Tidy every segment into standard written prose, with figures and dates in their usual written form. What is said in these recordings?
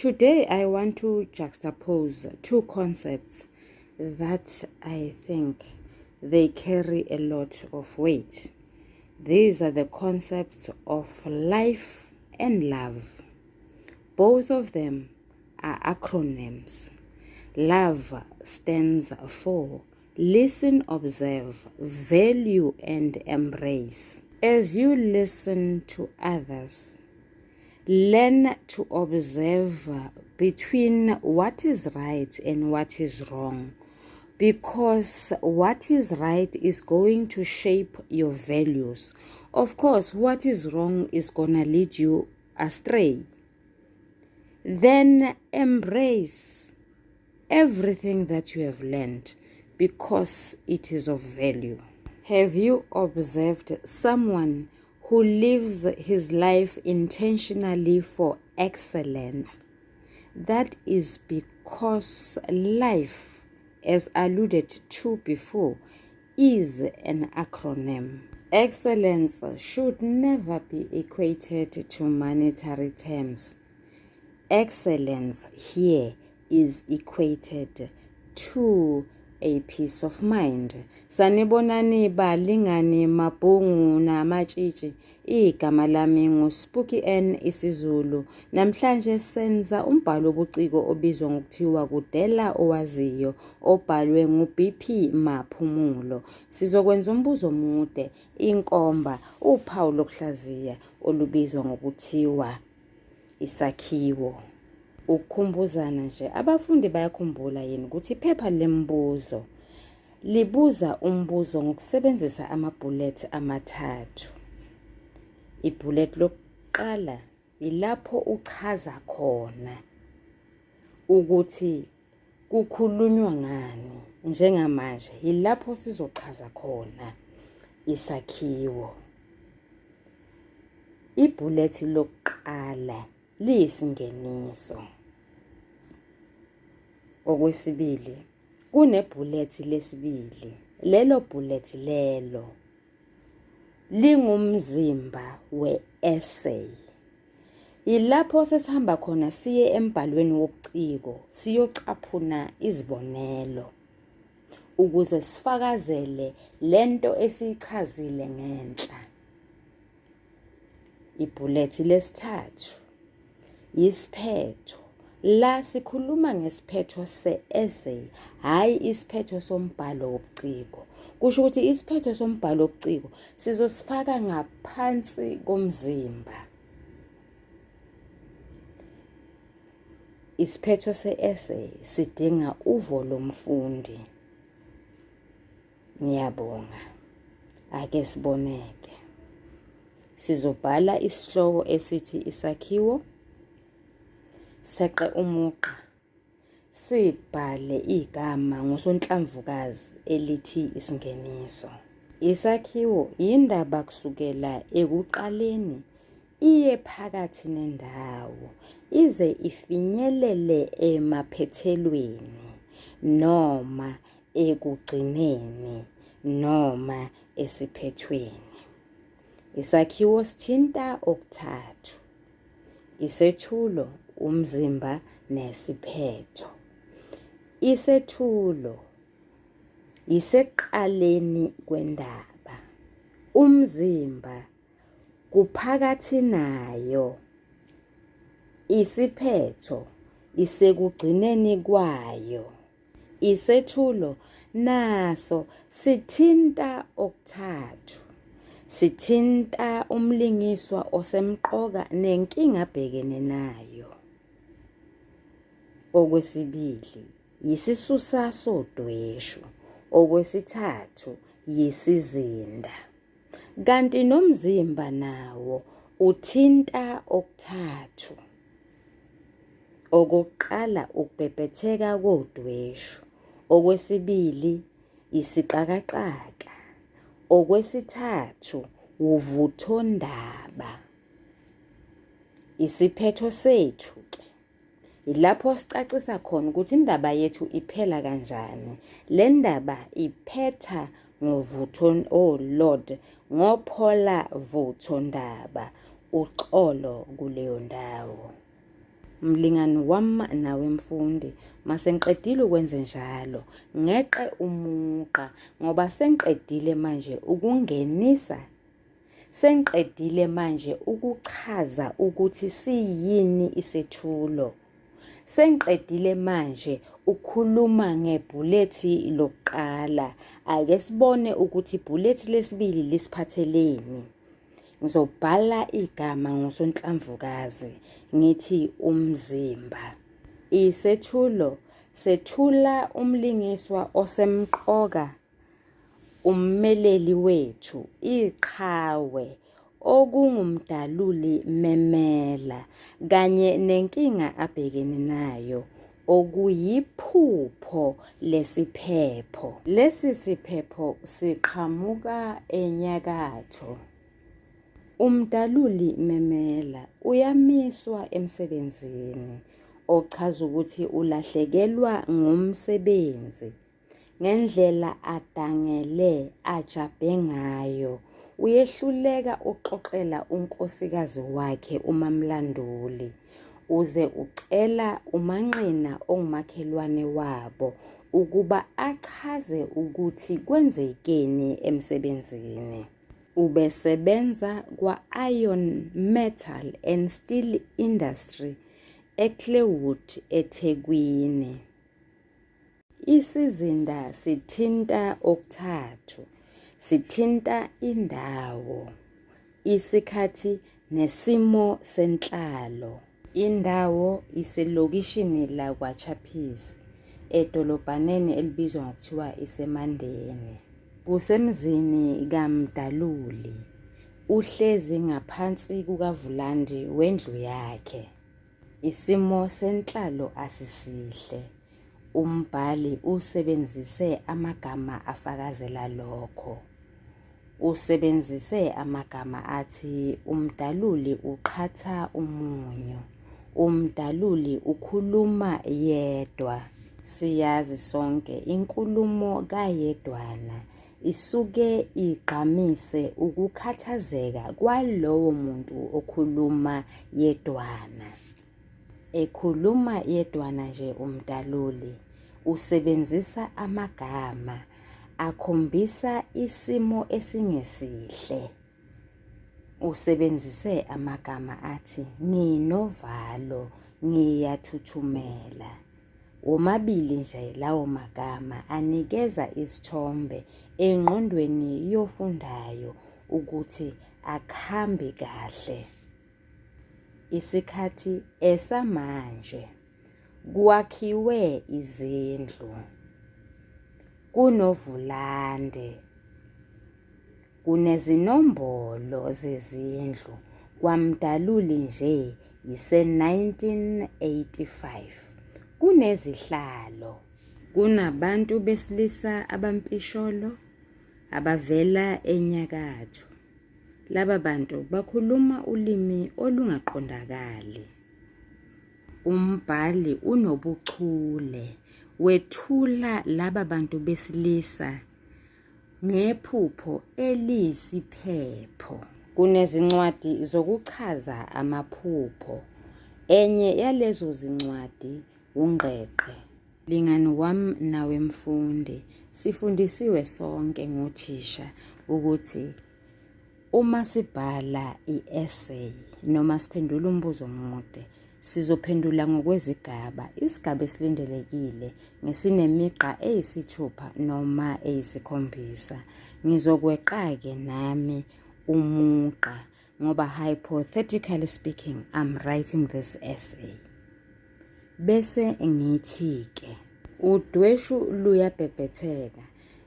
Today I want to juxtapose two concepts that I think they carry a lot of weight. These are the concepts of life and love. Both of them are acronyms. Love stands for listen, observe, value, and embrace. As you listen to others, learn to observe between what is right and what is wrong, because what is right is going to shape your values. Of course, what is wrong is going to lead you astray. Then embrace everything that you have learned because it is of value. Have you observed someone who lives his life intentionally for excellence? That is because life, as alluded to before, is an acronym. Excellence should never be equated to monetary terms. Excellence here is equated to a peace of mind. Sanibonani balingani mabhungu namatshitshi. Igama lami nguSpooky N isiZulu. Namhlanje senza umbhalo obuciko obizwa ngokuthiwa Kudela Owaziyo, obhalwe nguBP Maphumulo. Sizokwenza umbuzo omude, inkomba, uphawu lokuhlaziya olubizwa ngokuthiwa Isakhiwo. Ukukhumbuzana nje, abafundi bayakhumbula yini ukuthi iphepha lembuzo libuza umbuzo ngokusebenzisa amabullet amathathu. Ibullet lokuqala ilapho uchaza khona ukuthi kukhulunywa ngani. Njengamanje ilapho sizochaza khona isakhiwo. Ibullet lokuqala liyisingeniso. Okwesibili, kunebhullet lesibili. Lelo bhullet lelo lingumzimba we-essay. Ilapho sesihamba khona siye embhalweni wobuciko, siyocaphuna izibonelo ukuze sifakazele lento esiyichazile ngenhla. Ibhullet lesithathu, isiphetho. La sikhuluma ngesiphetho se-essay, hayi isiphetho sombhalo wobuciko. Kusho ukuthi isiphetho sombhalo wobuciko sizosifaka ngaphansi komzimba. Isiphetho se-essay sidinga uvo lomfundi. Ngiyabonga. Ake siboneke. Sizobhala isihloko esithi isakhiwo, seqe umuqa, sibhale igama ngosonhlamvukazi elithi isingeniso. Isakhiwo indaba kusukela ekuqaleni iye phakathi nendawo ize ifinyelele emaphethelweni noma ekugcineni noma esiphethweni. Isakhiwo sithinta okuthathu: isethulo, umzimba, nesiphetho. Isethulo iseqaleni kwendaba. Umzimba kuphakathi nayo. Isiphetho isekugcineni kwayo. Isethulo naso sithinta okuthathu. Sithinta umlingiswa osemqoka nenkinga abhekene nayo. Okwesibili, isisusa sodweshu. Okwesithathu, isizinda. Kanti nomzimba nawo uthinta okuthathu. Okokuqala, ukubhebhetheka kodweshu. Okwesibili, isixakaxaka. Okwesithathu, uvuthondaba. Isiphetho sethu ke ilapho sicacisa khona ukuthi indaba yethu iphela kanjani. Le ndaba iphetha Lord ngophola vuthondaba uxolo kuleyo ndawo. Mlingani wami nawe mfundi, mase ngiqedile ukwenza njalo, ngeqe umuqa ngoba sengiqedile manje ukungenisa, sengiqedile manje ukuchaza ukuthi siyini isethulo. Sengiqedile manje ukukhuluma ngebhulethi lokuqala. Ake sibone ukuthi ibhulethi lesibili lisiphatheleni. Ngizobhala igama ngosonhlamvukazi ngithi umzimba. Isethulo sethula umlingiswa osemqoka, ummeleli wethu, iqhawe, okungumdaluli memela, kanye nenkinga abhekene nayo, okuyiphupho lesiphetho. Lesi siphetho siqhamuka enyakatho. Umdaluli memela uyamiswa emsebenzini, ochaza ukuthi ulahlekelwa ngumsebenzi. Ngendlela adangele ajabhe ngayo, uyehluleka uxoxela unkosikazi wakhe umamlanduli, uze ucela umanqina ongumakhelwane wabo ukuba achaze ukuthi kwenzekeni emsebenzini. Ubesebenza kwa-Iron Metal and Steel Industry eClaywood eThekwini. Isizinda sithinta okuthathu, sithinta indawo, isikhathi nesimo senhlalo. Indawo iselokishini lakwaChappies edolobhaneni elibizwa ngokuthiwa iseMandeni. Kusemzini kaMdaluli, uhlezi ngaphansi kukavulandi wendlu yakhe. Isimo senhlalo asisihle. Umbhali usebenzise amagama afakazela lokho. Usebenzise amagama athi umdaluli uqhatha umunyu, umdaluli ukhuluma yedwa. Siyazi sonke inkulumo kayedwana isuke igqamise ukukhathazeka kwalowo muntu okhuluma yedwana. Ekhuluma yedwana nje umdaluli usebenzisa amagama akhombisa isimo esingesihle. Usebenzise amagama athi nginovalo, ngiyathuthumela. Womabili nje lawo magama anikeza isithombe engqondweni yofundayo ukuthi akhambi kahle. Isikhathi esamanje, kwakhiwe izindlu, kunovulande, kunezinombolo zezindlu. KwaMdaluli nje ise-1985. Kunezihlalo, kunabantu besilisa abampisholo abavela enyakatho. Laba bantu bakhuluma ulimi olungaqondakali. Umbhali unobuchule wethula laba bantu besilisa ngephupho eliyisiphepho. Kunezincwadi zokuchaza amaphupho. Enye yalezo zincwadi ungqeqe. Lingani wami nawe mfundi, sifundisiwe sonke ngothisha ukuthi uma sibhala i-essay noma siphendula umbuzo omude, sizophendula ngokwezigaba. Isigaba esilindelekile ngesinemigqa eyisithupha noma eyisikhombisa. Ngizokweqa-ke nami umuqa ngoba hypothetically speaking I'm writing this essay. Bese ngithi-ke udweshu luyabhebhetheka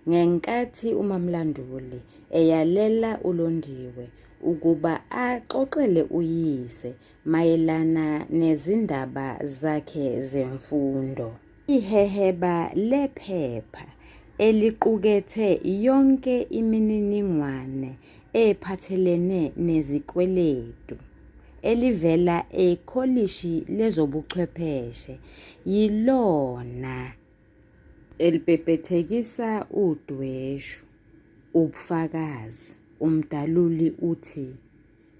ngenkathi umamlanduli eyalela uLondiwe ukuba axoxele uyise mayelana nezindaba zakhe zemfundo. Iheheba lephepha eliqukethe yonke imininingwane ephathelene nezikweletu elivela ekholishi lezobuchwepheshe yilona elibhebhethekisa udweshu. Ubufakazi, umdaluli uthi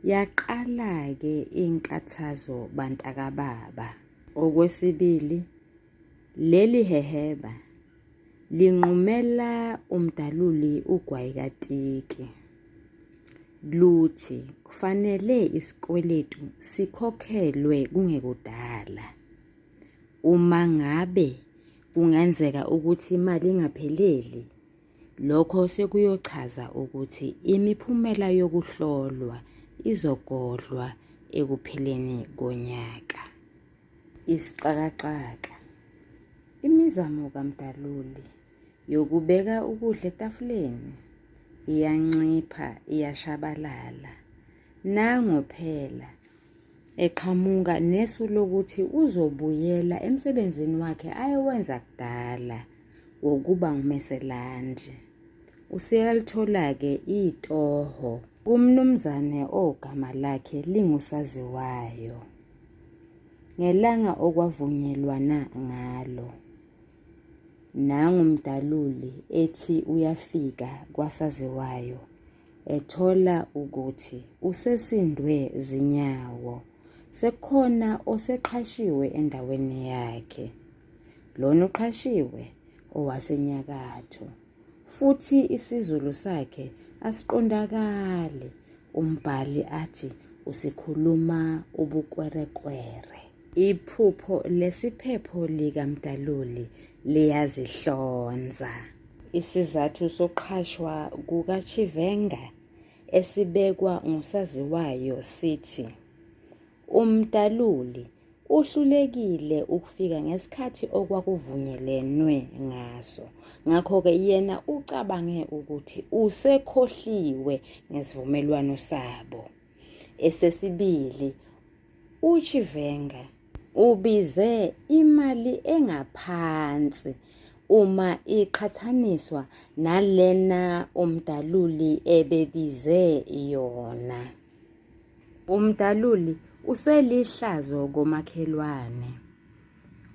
yaqala-ke inkathazo bantakababa. Okwesibili, leli heheba linqumela umdaluli ugwayikatiki. Luthi kufanele isikweletu sikhokhelwe kungekudala. Uma ngabe kungenzeka ukuthi imali ingapheleli, lokho sekuyochaza ukuthi imiphumela yokuhlolwa izogodlwa ekupheleni konyaka. Isixakaxaka. Imizamo kamdaluli yokubeka ukudla etafuleni iyancipha, iyashabalala. Nango phela eqhamuka nesu lokuthi uzobuyela emsebenzini wakhe ayewenza kudala wokuba ngumeselanje. Useyalithola-ke itoho kumnumzane ogama lakhe lingusaziwayo. Ngelanga okwavunyelwana ngalo, nangumdaluli ethi uyafika kwasaziwayo ethola ukuthi usesindwe zinyawo, sekhona oseqhashiwe endaweni yakhe. Lona uqhashiwe owasenyakatho, futhi isizulu sakhe asiqondakale. Umbhali athi usikhuluma ubukwerekwere. Iphupho lesiphepho likamdaluli liyazihlonza. Isizathu sokuqhashwa kukaChivenga esibekwa ngusaziwayo sithi umdaluli uhlulekile ukufika ngesikhathi okwakuvunyelwenwe ngaso. Ngakho-ke yena ucabange ukuthi usekhohliwe ngesivumelwano sabo. Esesibili, uChivenga ubize imali engaphansi uma iqhathaniswa nalena umdaluli ebebize yona. Umdaluli uselihlazo komakhelwane.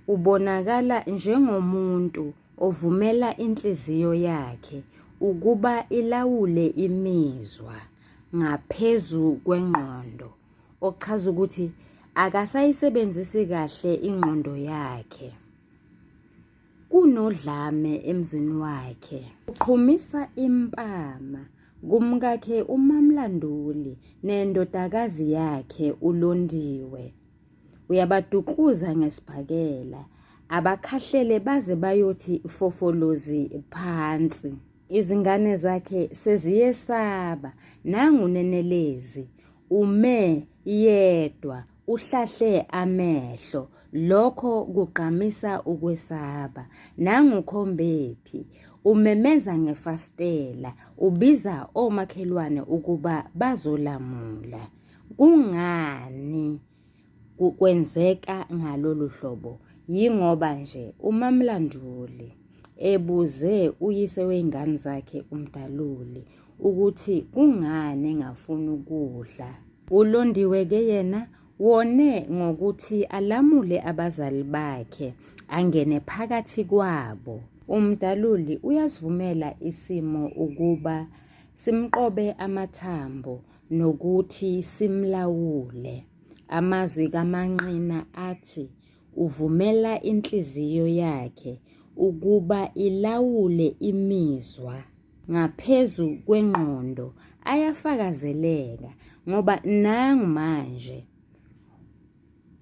Ubonakala njengomuntu ovumela inhliziyo yakhe ukuba ilawule imizwa ngaphezu kwengqondo, okuchaza ukuthi akasayisebenzisi kahle ingqondo yakhe. Kunodlame emzini wakhe. Uqhumisa impama kumkakhe uMamlanduli nendodakazi yakhe uLondiwe. Uyabadukuza ngesibhakela, abakhahlele baze bayothi fofolozi phansi. Izingane zakhe seziyesaba, nangunenelezi ume yedwa uhlahle amehlo. Lokho kuqamisa ukwesaba. Nangukhombephi umemeza ngefastela, ubiza omakhelwane ukuba bazolamula. Kungani kwenzeka ngalolu hlobo? Yingoba nje uMamlanduli ebuze uyise wey'ngane zakhe umdaluli ukuthi kungani engafuni ukudla. uLondiwe-ke yena wone ngokuthi alamule abazali bakhe angene phakathi kwabo. Umdaluli uyasivumela isimo ukuba simqobe amathambo nokuthi simlawule. Amazwi kaManqina athi uvumela inhliziyo yakhe ukuba ilawule imizwa ngaphezu kwengqondo. Ayafakazeleka ngoba nangu manje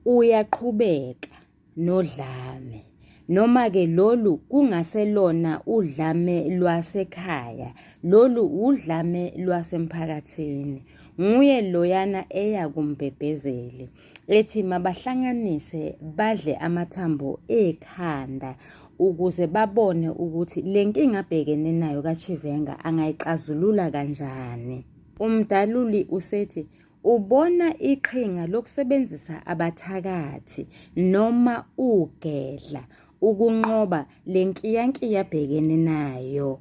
uyaqhubeka nodlame, noma-ke lolu kungaselona udlame lwasekhaya, lolu udlame lwasemphakathini. Nguye loyana eya kumbhebhezeli ethi mabahlanganise badle amathambo ekhanda ukuze babone ukuthi le nkinga abhekene nayo kaChivenga angayixazulula kanjani. Umdaluli usethi ubona iqhinga lokusebenzisa abathakathi noma ugedla ukunqoba le nkiyankiya abhekene nayo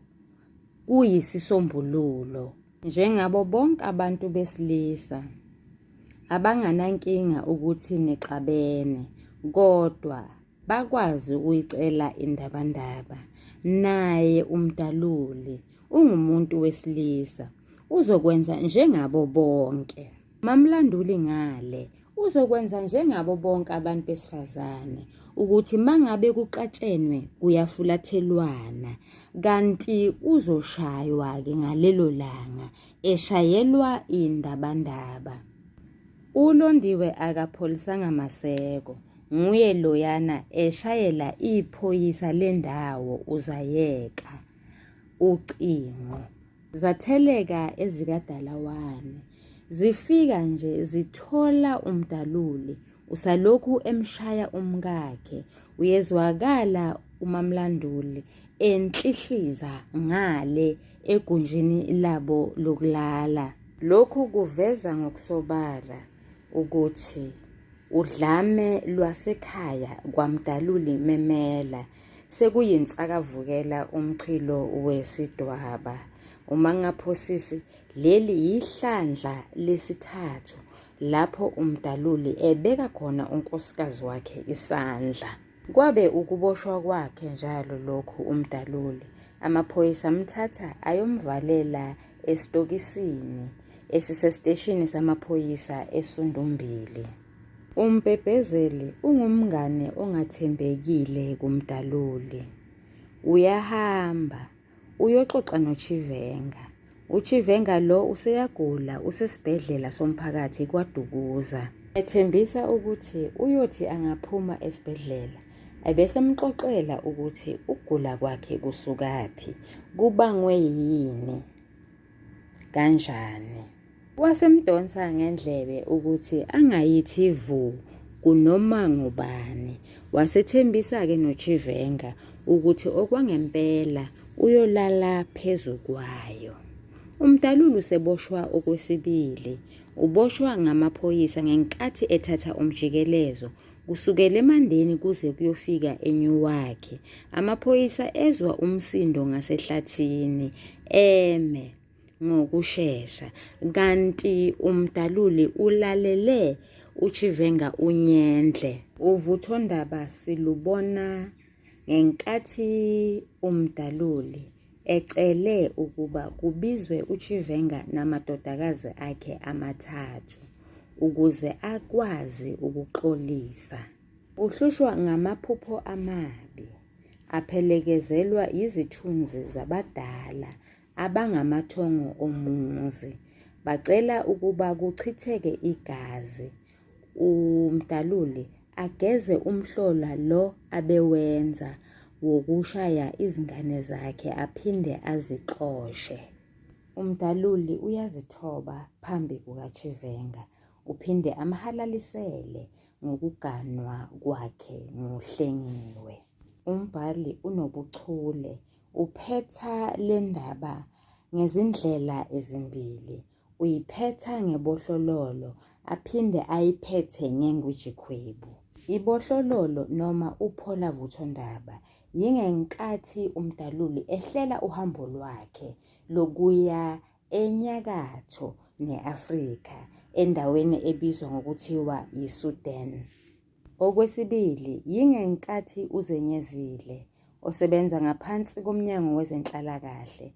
kuyisisombululo. Njengabo bonke abantu besilisa abanganankinga ukuthi nixabene, kodwa bakwazi ukuyicela indabandaba. Naye umdaluli ungumuntu wesilisa, uzokwenza njengabo bonke. Mamlanduli ngale uzokwenza njengabo bonke abantu besifazane ukuthi mangabe kuqatshenwe kuyafulathelwana, kanti uzoshaywa ke ngalelo langa eshayelwa indabandaba. ULondiwe akapholisanga maseko, nguye loyana eshayela iphoyisa lendawo uzayeka ucingo. Zatheleka ezikadalawane, zifika nje zithola umdaluli usalokhu emshaya umkakhe. Uyezwakala umamlanduli enhlihliza ngale egunjini labo lokulala. Lokhu kuveza ngokusobala ukuthi udlame lwasekhaya kwamdaluli memela sekuyinsakavukela umchilo wesidwaba. Uma ngaphosisi leli yihlandla lesithathu lapho umdaluli ebeka khona unkosikazi wakhe isandla. Kwabe ukuboshwa kwakhe njalo lokhu umdaluli, amaphoyisa amthatha ayomvalela esitokisini esisesteshini samaphoyisa eSondombili. Umbhebhezeli ungumngane ongathembekile kumdaluli. Uyahamba uyoxoxa noChivenga. uChivenga lo useyagula, usesibhedlela somphakathi kwaDukuza. Ethembisa ukuthi uyothi angaphuma esibhedlela ebese mxoxela ukuthi ukugula kwakhe kusukaphi, kubangwe yini, kanjani. Wasemdonsa ngendlebe ukuthi angayithi vu kunoma ngubani. Wasethembisa ke noChivenga ukuthi okwangempela uyolala phezu kwayo. Umdaluli useboshwa okwesibili. Uboshwa ngamaphoyisa ngenkathi ethatha umjikelezo kusukela eMandeni kuze kuyofika eNyuwakhe. Amaphoyisa ezwa umsindo ngasehlathini eme ngokushesha, kanti umdaluli ulalele uChivenga unyendle. Uvuthondaba silubona ngenkathi umdaluli ecele ukuba kubizwe uChivenga namadodakazi akhe amathathu ukuze akwazi ukuxolisa. Uhlushwa ngamaphupho amabi, aphelekezelwa izithunzi zabadala abangamathongo omuzi. Bacela ukuba kuchitheke igazi, umdaluli ageze umhlola lo abewenza wokushaya izingane zakhe aphinde azixoshe. Umdaluli uyazithoba phambi kukaChivenga, uphinde amhalalisele ngokuganwa kwakhe ngohlengiwe. Umbhali unobuchule, uphetha le ndaba ngezindlela ezimbili. Uyiphetha ngebohlololo aphinde ayiphethe ngengwijikhwebu. Ibohlololo noma upholavuthondaba yingenkathi umdaluli ehlela uhambo lwakhe lokuya enyakatho neAfrika endaweni ebizwa ngokuthiwa yiSudan. Okwesibili yingenkathi uzenyezile osebenza ngaphansi komnyango wezenhlalakahle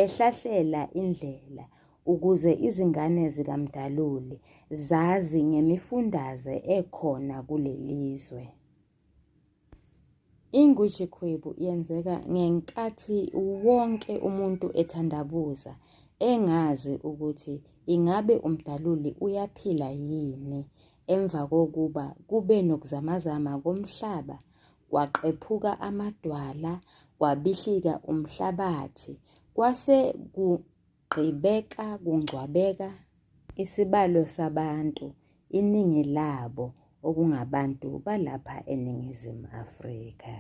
ehlahlela indlela ukuze izingane zikaMdaluli zazi ngemifundaze ekhona kulelizwe. Ingwijikhwebu yenzeka ngenkathi wonke umuntu ethandabuza engazi ukuthi ingabe umdaluli uyaphila yini. Emva kokuba kube nokuzamazama komhlaba, kwaqephuka amadwala, kwabihlika umhlabathi, kwase kugqibeka kungcwabeka isibalo sabantu, iningi labo okungabantu balapha eNingizimu Afrika.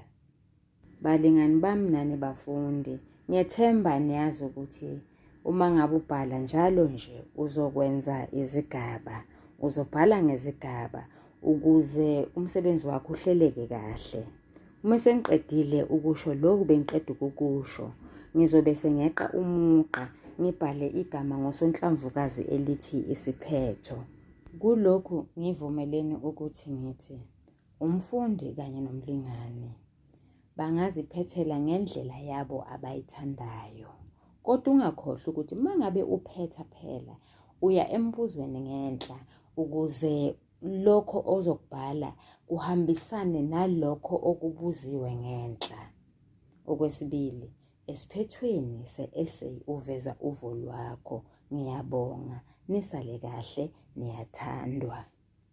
Balingani bami nani bafundi, ngiyethemba niyazi ukuthi uma ngabe ubhala njalo nje uzokwenza izigaba, uzobhala ngezigaba ukuze umsebenzi wakho uhleleke kahle. Uma sengiqedile ukusho lokhu bengiqeda ukukusho, ngizobe sengeqa umugqa ngibhale igama ngosonhlamvukazi elithi Isiphetho. Kulokhu ngivumelene ukuthi ngithi umfundi kanye nomlingani bangaziphethela ngendlela yabo abayithandayo. Kodwa ungakhohlwa ukuthi mangabe uphetha phela uya embuzweni ngenhla ukuze lokho ozokubhala kuhambisane nalokho okubuziwe ngenhla. Okwesibili, esiphethweni se-essay uveza uvo lwakho. Ngiyabonga, nisale kahle, niyathandwa.